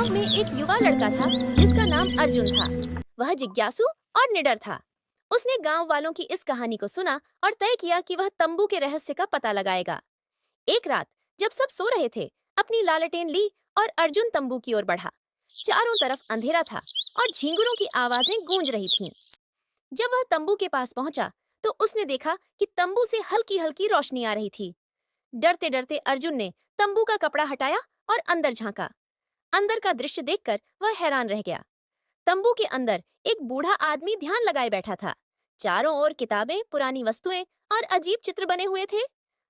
गांव में एक युवा लड़का था जिसका नाम अर्जुन था। वह जिज्ञासु और निडर था। उसने गांव वालों की इस कहानी को सुना और तय किया कि वह तंबू के रहस्य का पता लगाएगा। एक रात जब सब सो रहे थे, अपनी लालटेन ली और अर्जुन तंबू की ओर बढ़ा। चारों तरफ अंधेरा था और झींगुरों की आवाजें गूंज रही थीं। जब वह तंबू के पास पहुंचा तो उसने देखा कि तंबू से हल्की हल्की रोशनी आ रही थी। डरते डरते अर्जुन ने तंबू का कपड़ा हटाया और अंदर झांका। अंदर का दृश्य देखकर वह हैरान रह गया। तंबू के अंदर एक बूढ़ा आदमी ध्यान लगाए बैठा था। चारों ओर किताबें, पुरानी वस्तुएं और अजीब चित्र बने हुए थे।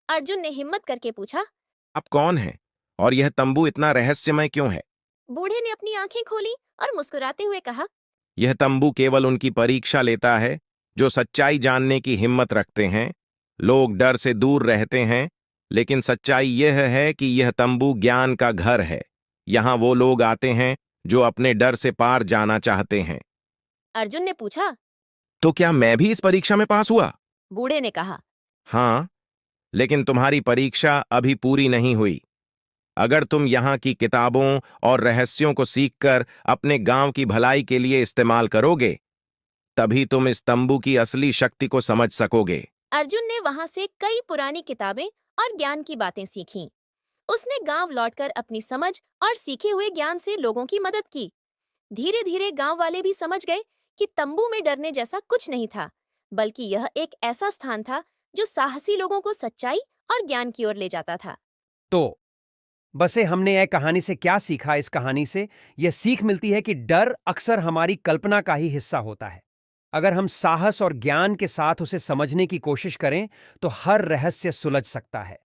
अर्जुन ने हिम्मत करके पूछा, आप कौन हैं और यह तंबू इतना रहस्यमय क्यों है? बूढ़े ने अपनी आंखें खोली और मुस्कुराते हुए कहा, यह तंबू केवल उनकी परीक्षा लेता है जो सच्चाई जानने की हिम्मत रखते हैं। लोग डर से दूर रहते हैं, लेकिन सच्चाई यह है कि यह तंबू ज्ञान का घर है। यहाँ वो लोग आते हैं जो अपने डर से पार जाना चाहते हैं। अर्जुन ने पूछा। तो क्या मैं भी इस परीक्षा में पास हुआ? बूढ़े ने कहा। हाँ, लेकिन तुम्हारी परीक्षा अभी पूरी नहीं हुई। अगर तुम यहाँ की किताबों और रहस्यों को सीखकर अपने गांव की भलाई के लिए इस्तेमाल करोगे, तभी तुम इस तंबू की असली शक्ति को समझ सकोगे। अर्जुन ने वहां से कई पुरानी किताबें और ज्ञान की बातें सीखीं। उसने गांव लौटकर अपनी समझ और सीखे हुए ज्ञान से लोगों की मदद की। धीरे धीरे गांव वाले भी समझ गए कि तंबू में डरने जैसा कुछ नहीं था, बल्कि यह एक ऐसा स्थान था जो साहसी लोगों को सच्चाई और ज्ञान की ओर ले जाता था। तो बसे हमने यह कहानी से क्या सीखा? इस कहानी से यह सीख मिलती है कि डर अक्सर हमारी कल्पना का ही हिस्सा होता है। अगर हम साहस और ज्ञान के साथ उसे समझने की कोशिश करें तो हर रहस्य सुलझ सकता है।